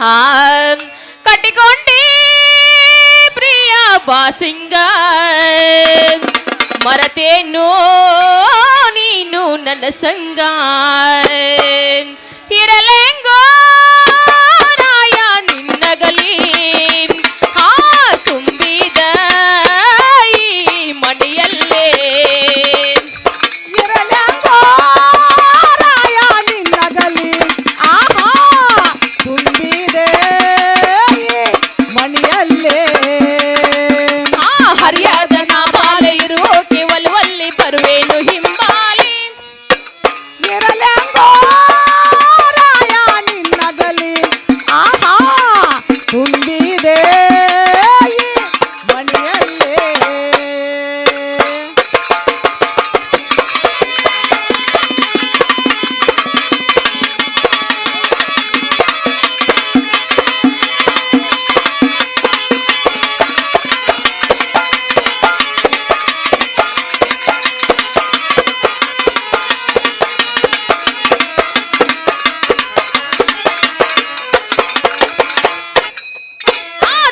ಆ ಕಟ್ಟಿಕೊಂಡಿ ಪ್ರಿಯ ಬಾಸಿಂಗ ಮರತೇನೋ ನೀನು ನನ್ನ ಸಂಗ ಇರಲೆಂಗೋ ರಾಯ ನಿನ್ನಗಲಿ ಹಾ ತುಂಬಿದ ಈ ಮಡಿಯಲ್ಲೇ ಇರಲೆಂಗೋ ರಾಯ ನಿನ್ನಗಲಿ ಆಹಾ ತುಂಬಿದೆ ಈ ಮಣಿಯಲ್ಲೇ ಹರಿಯಾದ ನಾಮಾಲೆ ಇರುವೋಕೆ ಒಲವಲ್ಲಿ ಬರುವೇನು ಹಿಂಬಾಲಿ ಇರಲೆಂಗೋ ರಾಯ ನಿನ್ನಗಲಿ ಆಹಾ ತುಂಬಿದೆ ಈ ಮಣಿಯಲ್ಲೇ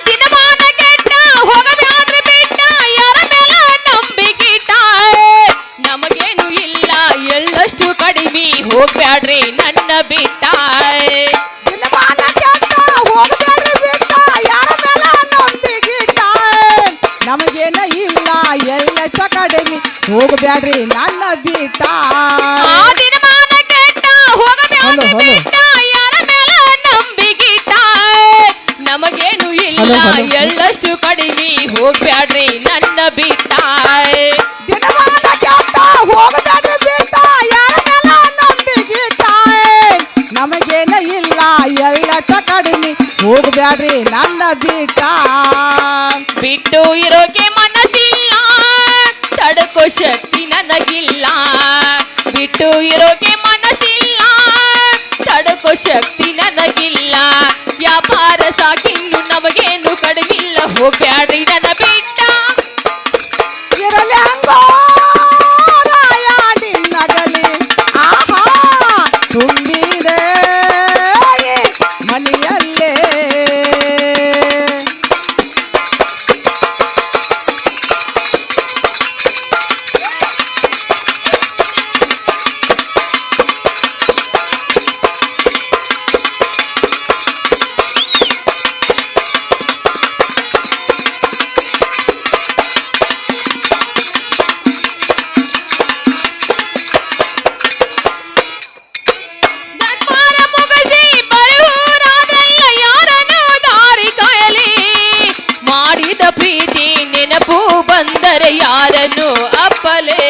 ದಿನಮಾನ ಕೆಟ್ಟ ಹೋಗಬ್ಯಾಡ್ರಿ ಬಿಟ್ಟ ಯಾರ ಮೇಲೆ ನಂಬಿಗಿಟ್ಟ ನಮಗೇನು ಇಲ್ಲ ಎಳ್ಳಷ್ಟು ಕಡಿಮೆ ಹೋಗ್ಬ್ಯಾಡ್ರಿ ನನ್ನ ಬಿಟ್ಟ ದಿನಮಾನ ಕೆಟ್ಟ ಹೋಗಬೇಡ್ರಿ ಬಿಟ್ಟ ಯಾರ ಮೇಲೆ ನಂಬಿಗಿಟ್ಟ ನಮಗೇನ ಇಲ್ಲ ಎಳ್ಳಷ್ಟ ಕಡಿಮೆ ಹೋಗಬೇಡ್ರಿ ನನ್ನ ಬಿಟ್ಟ ದಿನಮಾನ ಕೆಟ್ಟ ಹೋಗಬ್ಯಾಡ್ರಿ ಹಲೋ. ಬಿಟ್ಟ ಯಾರ ಮೇಲೆ ನಂಬಿಗಿಟ್ಟ ನಮಗೇನು ಇಲ್ಲ ಎಳ್ಳಷ್ಟು ಕಡಿಮೆ ಹೋಗ್ಬ್ಯಾಡ್ರಿ ನನ್ನ ಬಿಟ್ಟ ದಿನಮಾನ ಕೆಟ್ಟ ಹೋಗಬೇಡ್ರಿ ಬಿಟ್ಟ ಯಾರ ಮೇಲೆ ನಂಬಿಗಿಟ್ಟ ನಮಗೇನ ಇಲ್ಲ ಎಳ್ಳಷ್ಟ ಕಡಿಮೆ ಹೋಗಬೇಡ್ರಿ ನನ್ನ ಬಿಟ್ಟ ಬಿಟ್ಟು ಇರೋಕೆ ಮನಸ್ಸಿಲ್ಲ ತಡಕೋ ಶಕ್ತಿ ನನಗಿಲ್ಲ ಬಿಟ್ಟು ಇರೋಕೆ ಮನಸ್ಸಿಲ್ಲ ತಡಕೋ ಶಕ್ತಿ ನನಗಿಲ್ಲ ವ್ಯಾಪಾರ ಸಾಕಿನ್ನು ನಮಗೇನು ಕಡಿಮಿಲ್ಲ ಹೋಗ್ಬ್ಯಾಡ್ರಿ ನನ್ನ ಬಿಟ್ಟ ಇರಲೆಂಗೋ ರಾಯ ನಿನ್ನಗಲಿ ಆಹಾ ತುಂಬಿದೆ ಈ ಮನೆಯಲ್ಲೇ ಧರ್ಮಾರ ಮುಗಿಸಿ ಬರುವರಾದಲ್ಲ ಯಾರನ್ನು ದಾರಿ ಕಾಯಲಿ ಮಾಡಿದ ಪ್ರೀತಿ ನೆನಪು ಬಂದರೆ ಯಾರನ್ನು ಅಪ್ಪಲೇ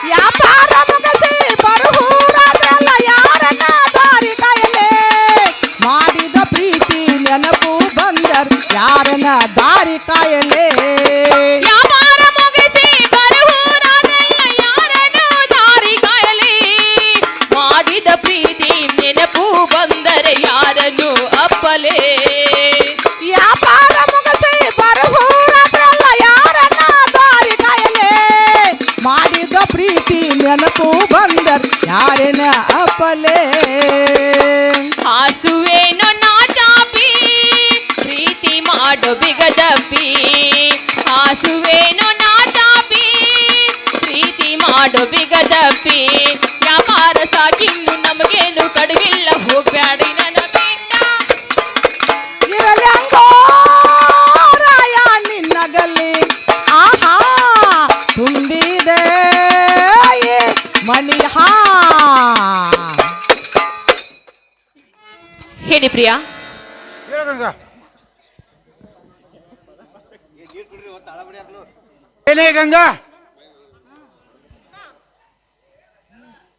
ವ್ಯಾಪಾರ ಮುಗಿಸಿ ಬರುವರಾದಲ್ಲ ಯಾರನ್ನ ದಾರಿ ಕಾಯಲೇ ಮಾಡಿದ ಪ್ರೀತಿ ನೆನಪು ಬಂದರ್ ಯಾರನ್ನ ದಾರಿ ಕಾಯಲೇ ವ್ಯಾಪಾರ ಮುಗಿಸಿ ಬರುವರಾದಲ್ಲ ಯಾರನ್ನು ದಾರಿ ಕಾಯಲಿ ಮಾಡಿದ ಪ್ರೀತಿ ನೆನಪು ಬಂದರೆ ಯಾರನ್ನು ಅಪ್ಪಲೇ ವ್ಯಾಪಾರ ಮುಗಿಸಿ ಬರುವರಾದಲ್ಲ ಯಾರನ್ನ ದಾರಿ ಕಾಯಲೇ ಮಾಡಿದ ಪ್ರೀತಿ ನೆನಪು ಬಂದರ್ ಯಾರನ್ನ ಅಪ್ಪಲೇ ಹಾಸುವೇನು ನಾಚಾಪಿ ಪ್ರೀತಿ ಮಾಡು ಬಿಗದಪ್ಪಿ ಹಾಸುವೇನು ನಾಚಾಪಿ ಪ್ರೀತಿ ಮಾಡು ಬಿಗದಪ್ಪಿ ವ್ಯಾಪಾರ ಸಾಕಿನ್ನು ನಮಗೇನು ಕಡಿವಿಲ್ಲ ಹೋಗ್ಬ್ಯಾಡ್ರಿ ನನ್ನ ಬಿಟ್ಟ ಇರಲೆಂಗೋ ರಾಯ ನಿನ್ನಗಲಿ ಆಹಾ ತುಂಬಿದೆ ಈ ಮಣಿ ಹಾ ಹೇಳಿ ಪ್ರಿಯಾ ಹೇಳಗಂಗ ಏನೇ ಗಂಗಾ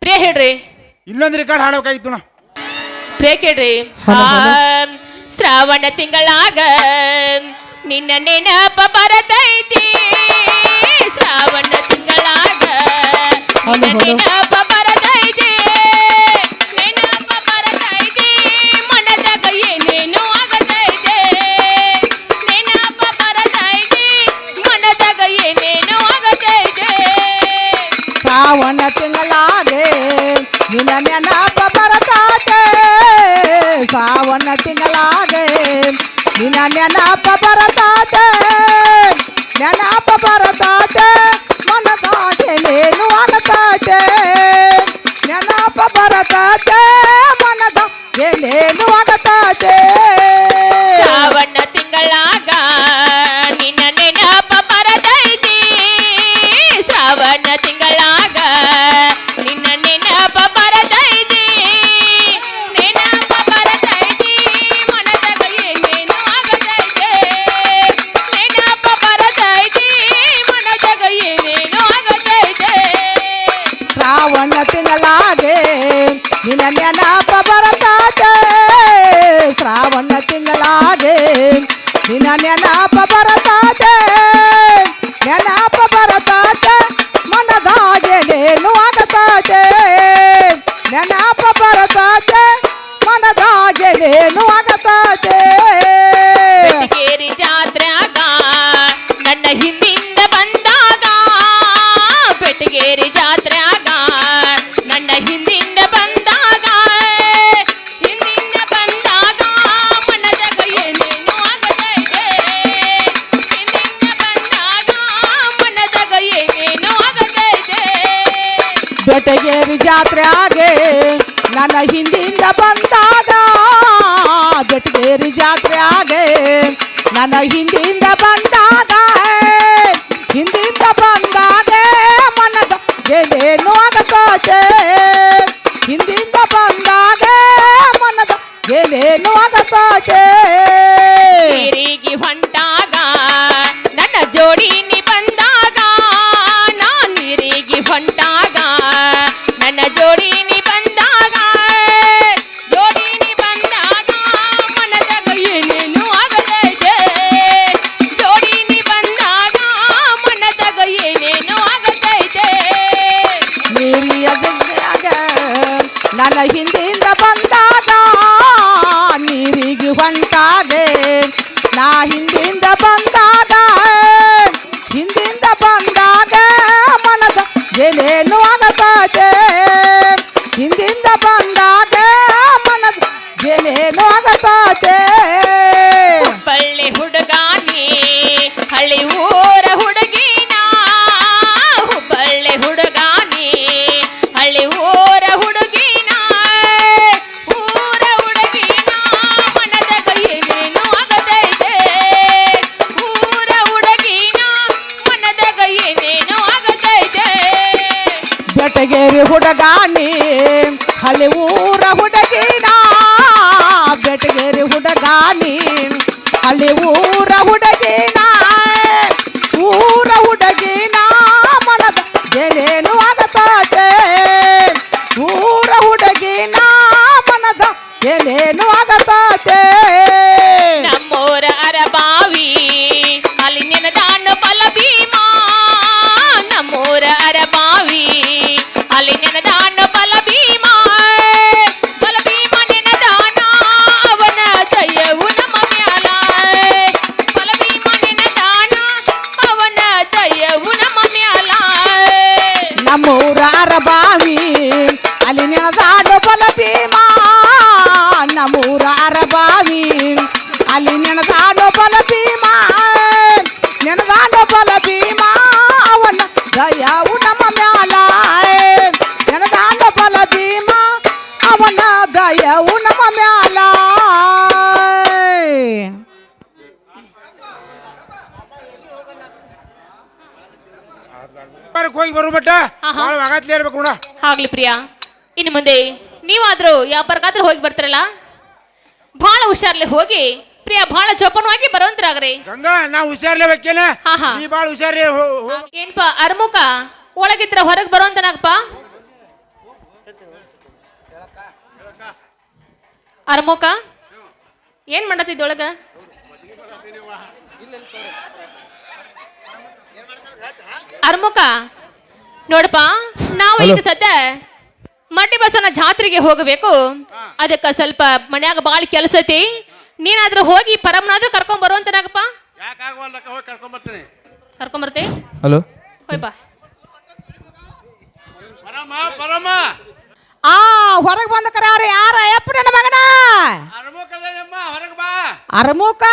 ಪ್ರಿಯಾ ಹೇಳ್ರಿ ಇನ್ನೊಂದು ರೆಕಾರ್ಡ್ ಹಾಡಬೇಕಾಗಿತ್ತು ನಾ ಪ್ರಿಯಾ ಕೇಳ್ರಿ ಶ್ರಾವಣ ತಿಂಗಳಾಗ ನಿನ್ನ ನೆನಪ ಬರತೈತಿ ಶ್ರಾವಣ ತಿಂಗಳಾಗ ನಿನ್ನ ನೆನಪ ಬರತೈತಿ ನೆನಪ ಬರತೈತಿ ಮನದಾಗ ಏನೇನು ಆಗತೈತಿ ನೆನಪ ಬರತೈತಿ ಮನದಾಗ ಏನೇನು ಆಗತೈತಿ ಶ್ರಾವಣ ತಿಂಗಳಾಗೆ ನಿನ್ನ ನೆನಪ ಬರತಾತೆ ಸಾವ ಶ್ರಾವಣ ತಿಂಗಳಾಗೆ ನಿನ್ನ ನೆನಪ ಬರತಾತೆ ನೆನಪ ಬರತಾತೆ ಮನದಾಗೆಲೇನು ಆಗತಾತೆ ನೆನಪ ಬರತಾತೆ ಮನದಾಗೆಲೇನು ಆಗತಾತೆ ಶ್ರಾವಣ ತಿಂಗಳಾಗ ನಿನ್ನ ನೆನಪ ಬರತೈತಿ ಶ್ರಾವಣ ತಿಂಗಳಾಗ ನಿನ್ನ ನೆನಪ ಬರತೈತಿ ನೆನಪ ಬರತೈತಿ ಮನದಾಗ ಏನೇನು ಆಗತೈತೆ ನೆನಪ ಬರತೈತಿ ಮನದಾಗ ಏನೇನು ಆಗತೈತೆ ಶ್ರಾವಣ ತಿಂಗಳಾಗೆ ನಿನ್ನ ನೆನಪ ಬರತಾತೆ ಶ್ರಾವಣ ತಿಂಗಳಾಗೆ ನಿನ್ನ ನೆನಪ ಬರತಾತೆ ನೆನಪ ಬರತಾತೆ ಮನದಾಗೆಲೇನು ಆಗತಾತೆ ನೆನಪ ಬರತಾತೆ ಮನದಾಗೆಲೇನು ಆಗತಾತೆ ಬೆಟಗೇರಿ ಜಾತ್ರ್ಯಾಗ ನನ್ನ ಹಿಂದಿಂದ ಬಂದಾಗ ಬೆಟಗೇರಿ ಜಾತ್ರ್ಯಾಗ ನನ್ನ ಹಿಂದಿಂದ ಬಂದಾಗ ಮನದಾಗ ಏನೇನು ಆಗತೈತೆ ಹಿಂದಿಂದ ಬಂದಾಗ ಮನದಾಗ ಏನೇನು ಆಗತೈತೆ ಬೆಟಗೇರಿ ಜಾತ್ರೆಯಾಗೆ ನನ್ನ ಹಿಂದಿಂದ ಬಂದಾಗ ಬೆಟಗೇರಿ ಜಾತ್ರೆಯಾಗೆ ನನ್ನ ಹಿಂದಿಂದ ಬಂದಾಗ ಹಿಂದಿಂದ ಬಂದಾಗ ಮನದ ಏನೇನು ಆಗತಾತೆ ಹಿಂದಿಂದ ಬಂದಾಗ ಮನದ ಏನೇನು ಆಗತಾತೆ ನೀರಿಗೆ ಹೊಂಟಾಗ ನನ್ನ ಜೋಡಿನಿ ಬಂದಾಗ ನಾನ್ ನೀರಿಗೆ ಹೊಂಟಾಗ ನನ್ನ ಜೋಡಿನಿ ಬಂದಾಗ ಮನದಾಗ ಏನೇನು ಆಗತೈತೆ ಜೋಡಿನಿ ಬಂದಾಗ ಮನದಾಗ ಏನೇನು ಆಗತೈತೆ ನೀರಿಯ ಗುಡ್ಡಾಗ ನನ್ನ ಹಿಂದಿಂದ ಬಂದಾಗ ನೀರಿಗೆ ಹೊಂಟಾಗೆ ನಾ ಹಿಂದಿಂದ ಬಂದಾಗ ಹಿಂದಿಂದ ಬಂದಾಗ ಮನದ ಏನೇನು ಆಗತಾತೆ ಹಿಂದಿಂದ ಬಂದಾಗ ಮನದ ಏನೇನು ಆಗತಾತೆ ಹುಬ್ಬಳ್ಳಿ ಹುಡುಗಾನಿ ಹಳ್ಳಿ ಊರ ಹುಡುಗಿನ ಹುಬ್ಬಳ್ಳಿ ಹುಡುಗಾನಿ ಹಳ್ಳಿ ಊರ ಹುಡುಗಿನ ಮನದಾಗ ಏನೇನು ಆಗತೈತೆ ಊರ ಹುಡುಗಿನ ಮನದಾಗ ಏನೇನು ಆಗತೈತೆ ಬೆಟಗೇರಿ ಹುಡುಗಾನಿ ಹಳ್ಳಿ ಊರ ಹುಡುಗಿನ ಬೆಟಗೇರಿ ಹುಡುಗಾನಿ ಹಳ್ಳಿ ಊರ ಹುಡುಗಿನ ಮನದ ಏನೇನು ಆಗತಾತೆ ಊರ ಹುಡುಗಿನ ಮನದ ಏನೇನು ಆಗತಾತೆ ನಮ್ಮೂರ ಅರಬಾವಿ ಅಲ್ಲಿ ನೆನದಾನ ಬಲ ಭೀಮ ನಮ್ಮೂರ ಅರಬಾವಿ ಅಲ್ಲಿ ನೆನದಾನ ಬಲ ಭೀಮ ನೆನದಾನ ಅವನ ಜಯವು ನಮ್ಮ ಮ್ಯಾಲ ಬಲ ಭೀಮ ನೆನದಾನ ಅವನ ಜಯವು ನಮ್ಮ ಮ್ಯಾಲ ನಮ್ಮೂರಾರ ಬಾವಿ ಅಲ್ಲಿ ನೆನದಾಡು ಬಲ ಭೀಮ ನಮ್ಮೂರಾರ ಬಾವಿ ಅಲ್ಲಿ ನೆನದಾಡು ಬಲ ಭೀಮ ನೆನದಾಡು ಬಲ ಭೀಮ ಅವನ ದಯವು ನಮ್ಮ ಮ್ಯಾಲ ನೆನದಾಡು ಬಲ ಭೀಮ ಅವನ ದಯವು ನಮ್ಮ ಮ್ಯಾಲ ಹೋಗಿ ಬರು ಬಟ್ಟ ಭಾಳ ಆಗತ್ಲೇ ಇರ್ಬೇಕು ನೋಡ ಆಗ್ಲಿ ಪ್ರಿಯಾ ಇನ್ನು ಮುಂದೆ ನೀವಾದ್ರೂ ಯಾವ್ಯಾಗಾದ್ರೂ ಹೋಗಿ ಬರ್ತಾರಲ್ಲ ಬಹಳ ಹುಷಾರ್ಲೆ ಹೋಗಿ ಪ್ರಿಯಾ ಬಹಳ ಜೋಪಾನವಾಗಿ ಬರುವಂತರಾಗ್ರಿ ಗಂಗಾ ನಾ ಹುಷಾರ್ಲೇಬೇಕೇನ ಹಾ, ಹಾ. ನೀ ಭಾಳ ಹುಷಾರಿ ಏನ್ಪ ಅರ್ಮುಖ ಒಳಗಿದ್ರ ಹೊರಗೆ ಬರುವಂತನಾಗಪ್ಪ ಅರ್ಮುಖ ಏನ್ ಮಾಡತ್ತಿದ್ದೊಳಗ ಅರ್ಮುಖ ನೋಡಪ್ಪ ನಾವು ಈಗ ಸದ್ಯ ಮಟ್ಟಿ ಬಸವನ ಜಾತ್ರೆಗೆ ಹೋಗಬೇಕು ಅದಕ್ಕೆ ಸ್ವಲ್ಪ ಮನ್ಯಾಗ ಬಾಳ ಕೆಲಸ ಐತಿ ನೀನಾದ್ರೂ ಹೋಗಿ ಪರಮನಾದ್ರೂ ಕರ್ಕೊಂಡ್ ಬರುವಂತನಾಗಪ್ಪ ಯಾಕಾಗವಲ್ಲಕ್ಕ ಹೋಗಿ ಕರ್ಕೊಂಬರ್ತೀನಿ ಕರ್ಕೊಂಬರ್ತಿ ಹಲೋ ಹೋಯ್ ಬಾ ಹೊರಗೆ ಬಂದ ಕರ ಯಾರ ಯಪ್ಪ ನನ್ನ ಮಗನ ಅರ್ಮುಖದ ಅರ್ಮುಖ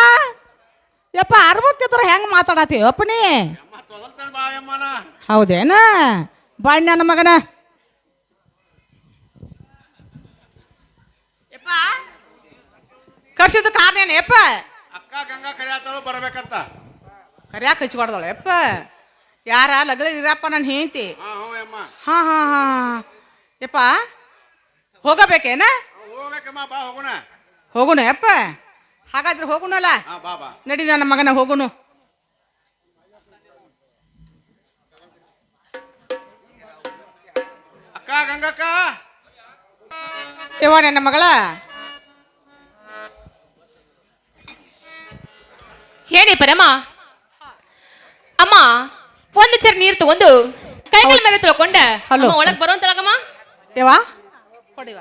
ಯಪ್ಪ ಅರ್ಮುಖ ಇದ್ರ ಹೆಂಗ್ ಮಾತಾಡತ್ತೀವಿ ಅಪ್ಪ ನೀ ಅಮ್ಮ ತೊದಲ್ತಾನೆ ಬಾಯಮ್ಮನ ಹೌದೇನ ಬಾಯ್ ನನ್ನ ಮಗನ ಯಪ್ಪ ಕರ್ಸಿದ ಕಾರಣ ಯಪ್ಪ ಅಕ್ಕ ಗಂಗಾ ಕರಿಯಾತಳು ಬರ್ಬೇಕಂತ ಕರ್ಯಾಕ ಹಚ್ಕೊಡ್ದಳ ಯಪ್ಪ ಯಾರ ಲಗ್ಲ ಇರಪ್ಪ ನನ್ನ ಹೆಂಡತಿ ಹ್ಞೂ ಅಮ್ಮ ಹಾ ಹಾ ಹಾ ಯಪ್ಪ ಹೋಗಬೇಕೇನ ಹೋಗ್ಬೇಕಮ್ಮ ಬಾ ಹೋಗೋಣ ಹೋಗುಣ ಯಪ್ಪ ಹಾಗಾದ್ರೆ ಹೋಗುಣಲ್ಲ ಹಾ ಬಾ ಬಾ ನಡಿ ನನ್ನ ಮಗನ ಹೋಗುನು ಅಕ್ಕ ಗಂಗಕ್ಕ ಯವ್ವ ನನ್ನ ಮಗಳ ಹೇಳಿ ಪರಮ ಅಮ್ಮ ಒಂದು ಚರ ನೀರು ತಗೊಂಡು ಕೈಗಳ ಮೇಲೆ ತೊಳ್ಕೊಂಡ ಹಲೋ. ಒಳಗ್ ಬರುವಂತಳಗಮ್ಮ ಯವ್ವ ಕೊಡಿವ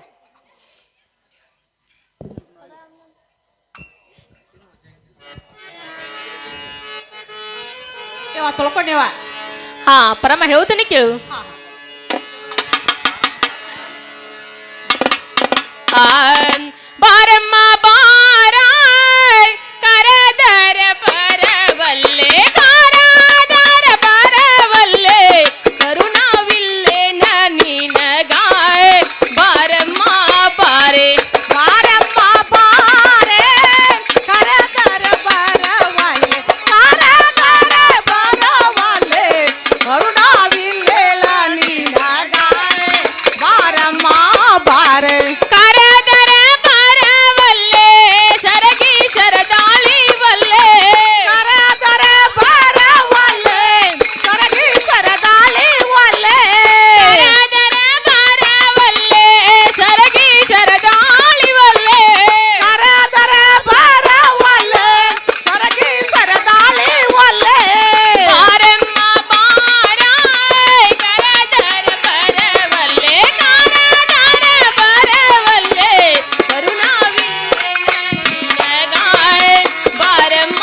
ಯವ್ವ ತೊಳ್ಕೊಂಡೇವ ಹಾ ಪರಮ ಹೇಳ್ತಾನೆ ಕೇಳು ಆ, ಬಾರಮ್ಮ ಬಾರ ಕರದರ ಪರವಲ್ಲೆ ಕಾರಾದರ ಪರವಲ್ಲೆ ಕರುಣವಿಲ್ಲೆ ನಿನಗಾಯ ಬಾರಮ್ಮ ಬಾರೆ ಬಾರಮ್ಮ ಬಾರೆ ಕರದರ ಬರವಲ್ಲೆ ಕರದರ ಬರವಲ್ಲೆ ಕರುಣಾವಿಲ್ಲೇಳ ನಿನಗಾರೆ ಬಾರಮ್ಮ ಬಾರೆ ಕರದರ ಪರವಲ್ಲೆ ಸರಗಿ ಶರದಾಳಿ ವಲ್ಲೆ ಕರದರ ಬರವಲ್ಲೆ ಸರಗಿ ಸರದಾಳಿ ಒಲ್ಲೆ ಕರದರ ಪರವಲ್ಲೆ ಸರಗಿ ಶರದಾಳಿ ವಲ್ಲೆ ಕರದರ ಬರವಲ್ಲೆ ಸರಗಿ ಸರದಾಳಿ ಒಲ್ಲೆ ಬಾರಮ್ಮ ಬಾರ ಕರದರ ಪರವಲ್ಲೆ ಕಾರದರ ಪರವಲ್ಲೆ ಕರುಣಾವಿಲ್ಲೆ ನಿನಗಾಯ ಬಾರಮ್ಮ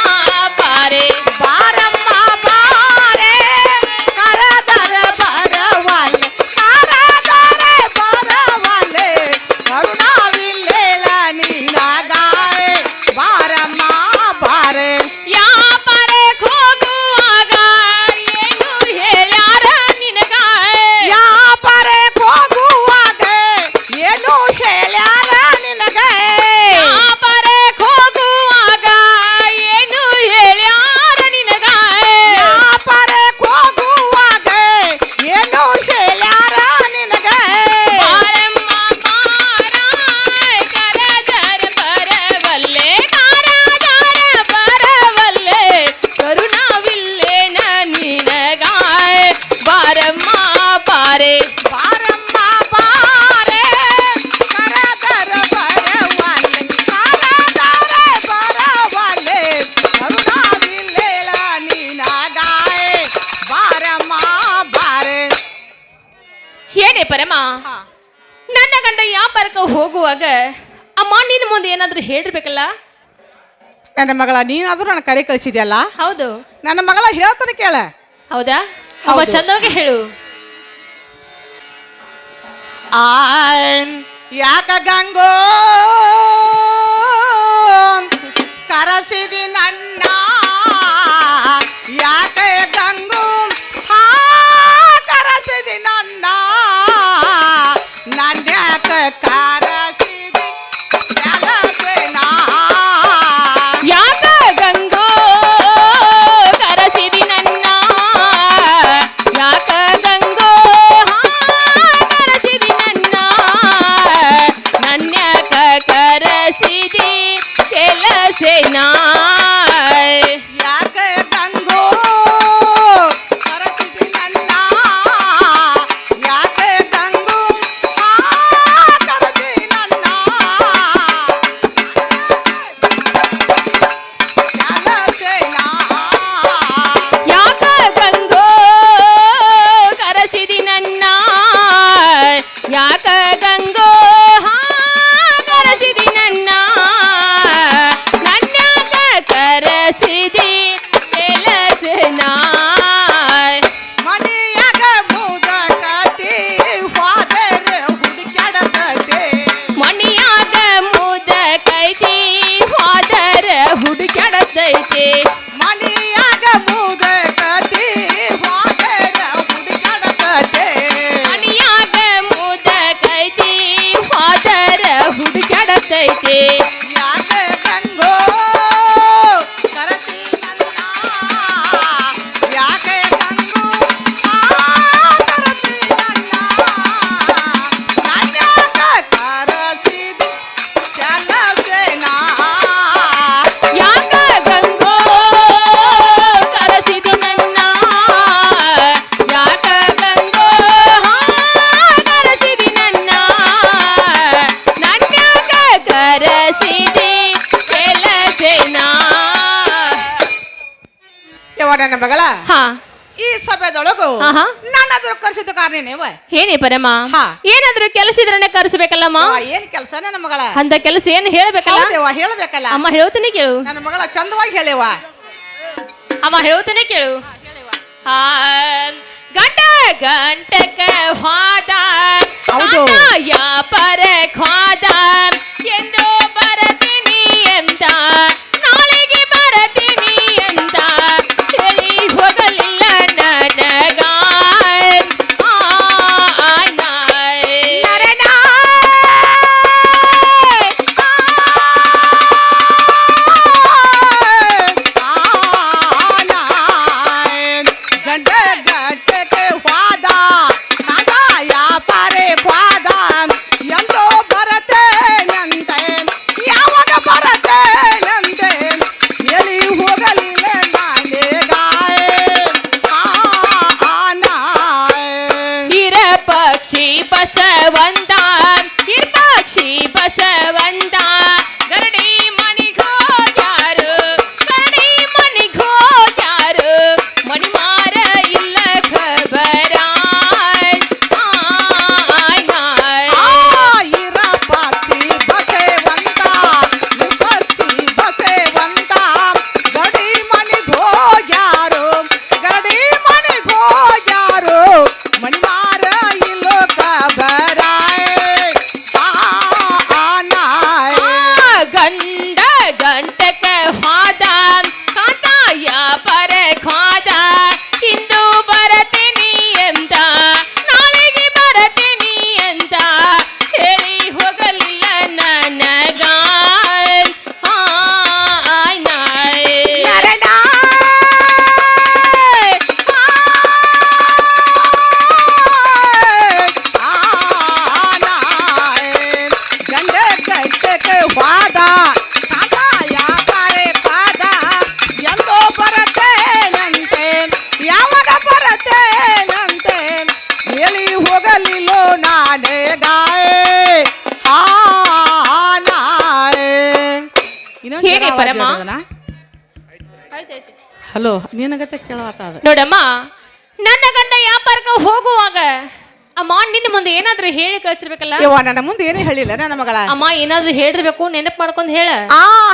ಬಾರೆ ಬಾರಮ್ಮ ಬಾರೆ ಕರದರ ಬರವಲ್ಲೆ ಕರದರ ಬರವಲ್ಲೆ ಕರುಣಾವಿಲ್ಲೇಳ ನಿನಗಾರೆ ಬಾರಮ್ಮ ಬಾರೆ ಯಾಪರಕ್ ಹೋಗುವಾಗ ಏನು ಹೇಳ್ಯಾರ ನಿನಗಾಯ ಯಾಪರೆ ಹೋಗುವಾಗ ಏನು ಹೇಳ್ಯಾರ ನಿನಗೆ ಯಾಪರಕ್ ಹೋಗುವಾಗ ಏನು ಹೇಳ್ಯಾರ ನಿನಗಾಯ ಯಾಪರೆ ಹೋಗುವಾಗ ಏನು ಹೇಳ್ಯಾರ ನಿನಗೆ ಬಾರಮ್ಮ ಬಾರ ಕರದರ ಪರವಲ್ಲೆ ಕಾರದರ ಪರವಲ್ಲೆ ಕರುಣಾವಿಲ್ಲೆ ನಿನಗಾಯ ಬಾರಮ್ಮ ಬಾರೆ ಬಾರಮ್ಮ ಬಾರೆ ಕರದರ ಬರವಲ್ಲೆ ಕರದರ ಬರವಲ್ಲೆ ಕರುಣಾವಿಲ್ಲೇಳ ನಿನಗಾರೆ ಬಾರಮ್ಮ ಬಾರೆ ಹೇಳಿ ಪರಮ ನನ್ನ ಗಂಡ ವ್ಯಾಪಾರಕ್ಕೆ ಹೋಗುವಾಗ ಅಮ್ಮ ನಿನ್ನ ಮುಂದೆ ಏನಾದ್ರೂ ಹೇಳಿರ್ಬೇಕಲ್ಲ ನನ್ನ ಮಗಳ ನೀನಾದ್ರೂ ನನ್ನ ಕರೆ ಕಳಿಸಿದ್ಯಲ್ಲ ಹೌದು ನನ್ನ ಮಗಳ ಹೇಳ್ತಾನೆ ಕೇಳ ಹೌದಾ ಅವ ಹೌದು. ಚಂದವಾಗಿ ಹೇಳು ಆಯ್ ಯಾಕ ಗಂಗೋ ಕರಸಿದಿ ನನ್ನ ಯಾಕೆ ಗಂಗು ಹಾ ಕರಸಿದಿ ನನ್ನ ಯಾಕ ಕರಸಿದಿ ಕೆಲಸೇನಾ ಯಾಕ ಗಂಗೋ ಕರಸಿದಿ ನನ್ನ ಯಾಕ ಗಂಗೋ ಕರಸಿದಿ ನನ್ಯಾಕ ಕರಸಿದಿ ಕೆಲಸೇನಾ ಯಾಕೆ ಗಂಗೋ ಕರಸಿದಿ ನನ್ನ ಯಾಕೆ ಗಂಗು ಹಾ ಕರಸಿ ನನ್ನ ಕೆಲಸೇನಾ ಯಾಕ ಗಂಗೋ ಕರಸಿದಿ ನನ್ನ ಯಾಕ ಗಂಗೋ ಕರಸಿದಿ ನನ್ನ ನನ್ಯಾಕ ನನ್ನ ಮಗಳ ಹಾ ಈ ಸಭೆದೊಳಗು ಆಹಾ. ನನ್ನದ್ರ ಕರ್ಸಿದ ಕಾರಣ ನೀವ ಏನೇ ಪರಮ ಹಾ. ಏನಾದ್ರೂ ಕೆಲಸ ಇದ್ರನೆ ಕರ್ಸ್ಬೇಕಲ್ಲಮ್ಮ ಏನ್ ಕೆಲಸ ನನ್ನ ಮಗಳ ಅಂತ ಕೆಲಸ ಏನ್ ಹೇಳ್ಬೇಕಲ್ಲ ಹೌದೇವ ಹೇಳ್ಬೇಕಲ್ಲ ಅಮ್ಮ ಹೇಳ್ತೀನಿ ಕೇಳು ನನ್ನ ಮಗಳ ಚಂದವಾಗಿ ಹೇಳಿವ ಅಮ್ಮ ಹೇಳ್ತೀನಿ ಕೇಳು ಆ, ಗಂಟ ಗಂಟಕ ಹೋದ ಹೌದು. ಪರ ಹೋದ ಎಂದು ಬರತೀನಿ ಅಂತ ನಾಳೆಗೆ ಬರತೀನಿ ಅಂತ ಹೇಳಿ ಹೋಗಲಿಲ್ಲ ನನಗ ಗಂಡ ಗಂಟೆಗೆ ಹೋದ ಕಾದ ಯಾಪಾರೆ ಹೋದ ಎಂದೋ ಬರತೇನಂತೆ ಯಾವಾಗ ಬರತೇನಂತೆ ಹೇಳಿ ಹೋಗಲಿಲ್ಲ ಇರ ಪಕ್ಷಿ ಬಸವಂತ ಇರ ಪಕ್ಷಿ ಬಸವಂತ ಗರಡಿ ಮಣಿಗೋಗ್ಯಾರು ಗರಡಿ ಮಣಿಗೋಗ್ಯಾರು ಮಣಿಮಾರ ಇಲ್ಲ ಖಬರ ಇರ ಪಕ್ಷಿ ಬಸವಂತ ಪಕ್ಷಿ ಬಸವಂತ ಗಡಿ ಮಣಿಗೋಗ್ಯಾರು ಗಡಿ ಮಣಿಗೋಗ್ಯಾರು ಮಣಿಮಾರ ಇಲ್ಲೋ ಕಬರಾಯ್ ಗಂಡ ಗಂಟಕ ಹೋದ ಕಾತಾಯ ಪರ ಹೋದ ಇಂದು ಬರತೀನಿ ಅಂತ ನಾಳೆಗೆ ಬರತೀನಿ ಅಂತ ಹೇಳಿ ಹೋಗಲಿಲ್ಲ ನನಗ ಗಂಡ ಗಂಟೆಗೆ ಹೋದ ಕಾದ ಯಾಪಾರೆ ಪಾದ ಎಂದೋ ಬರತೇನಂತೆ ಯಾವಾಗ ಬರತೇನಂತೆ ಹೇಳಿ ಹೋಗಲಿಲ್ಲೋ ನಾನೇ ಗಾಯ್ ಹೇಳಿ ಪರಮ. ಹಲೋ ನಿನಗತ್ತೆ ಕೇಳವಾತ ಅದು ನೋಡಮ್ಮ ನನ್ನ ಗಂಡ ವ್ಯಾಪಾರಕ್ಕೆ ಹೋಗುವಾಗ ಅಮ್ಮ ನಿನ್ನ ಮುಂದೆ ಏನಾದ್ರೂ ಹೇಳಿ ಕಳ್ಸಿರ್ಬೇಕಲ್ಲ ಯವ್ವ ನನ್ನ ಮುಂದೆ ಏನು ಹೇಳಿಲ್ಲ ನನ್ನ ಮಗಳ ಅಮ್ಮ ಏನಾದ್ರೂ ಹೇಳಿರ್ಬೇಕು ನೆನಪು ಮಾಡ್ಕೊಂಡ್ ಹೇಳ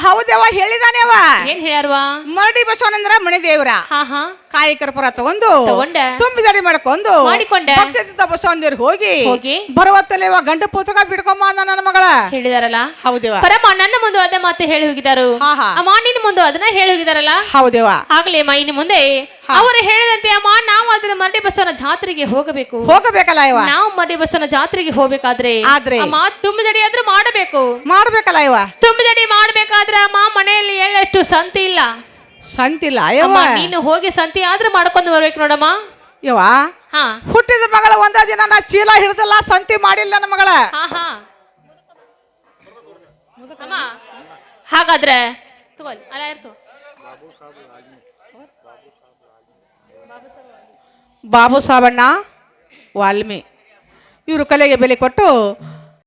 ಹೌದವ್ವ ಹೇಳಿದಾನೆವ ಏನ್ ಹೇಳ್ಯಾರವಾ ಮರಡಿ ಬಸವನಂದ್ರ ಮಣಿ ದೇವ್ರ ಹಾ ಹಾ ಕಾಯಿಕರ ಪುರ ತಗೊಂಡು ತಗೊಂಡ ತುಂಬಿದಡಿ ಮಾಡ್ಕೊಂಡು ಮಾಡಿಕೊಂಡೆ. ಪಕ್ಷದ ಬಸವನದೇವ್ರ ಹೋಗಿ ಹೋಗಿ ಬರುವತ್ತಲೇವ ಗಂಡು ಪುಸ್ತಕ ಬಿಡ್ಕೊಂಬ ಅಂದ ನನ್ನ ಮಗಳ ಹೇಳಿದಾರಲ್ಲ ಹೌದೇವ ಪರಮ ನನ್ನ ಮುಂದೆ ಅದೇ ಮಾತು ಹೇಳಿ ಹೋಗಿದಾರು ಹಾ, ಹಾ. ಅಮ್ಮ ನಿನ್ನ ಮುಂದೆ ಅದನ್ನ ಹೇಳಿ ಹೋಗಿದಾರಲ್ಲ ಹೌದೇವ ಆಗ್ಲೇ ಅಮ್ಮ ಇನ್ನು ಮುಂದೆ ಅವರು ಹೇಳಿದಂತೆ ಅಮ್ಮ ನಾವು ಅದನ್ನ ಮರಡಿ ಬಸವನ ಜಾತ್ರೆಗೆ ಹೋಗಬೇಕು ಹೋಗಬೇಕಲ್ಲ ಇವ ನಾವು ಮರಡಿ ಬಸವನ ಜಾತ್ರೆಗೆ ಹೋಗ್ಬೇಕಾದ್ರೆ ಆದ್ರೆ? ಅಮ್ಮ ತುಂಬಿದಡಿ ಆದ್ರೂ ಮಾಡಬೇಕು ಮಾಡ್ಬೇಕಲ್ಲ ಇವ ತುಂಬಿದಡಿ ಮಾಡ್ಬೇಕಾದ್ರೆ ಅಮ್ಮ ಮನೆಯಲ್ಲಿ ಎಳ್ಳಷ್ಟು ಸಂತಿ ಇಲ್ಲ ಸಂತಿಲ್ಲ ಅಮ್ಮ ಅಯ್ಯವ್ವ ನೀನು ಹೋಗಿ ಸಂತಿ ಆದ್ರೂ ಮಾಡ್ಕೊಂಡು ಬರ್ಬೇಕು ನೋಡಮ್ಮ ಯವ್ವ ಹಾ ಹುಟ್ಟಿದ ಮಗಳ ಒಂದ ದಿನ ನಾ ಚೀಲ ಹಿಡ್ದಲ್ಲ ಸಂತಿ ಮಾಡಿಲ್ಲ ನನ್ನ ಮಗಳ ಹಾ ಹಾ ಅಮ್ಮ ಹಾಗಾದ್ರೆ ತಗೊಳ್ಳಿ ಅಲ್ಲ ಇರ್ತು ಬಾಬು ಸಾಬಣ್ಣ ವಾಲ್ಮಿ ಇವರು ಕಲೆಗೆ ಬೆಲೆ ಕೊಟ್ಟು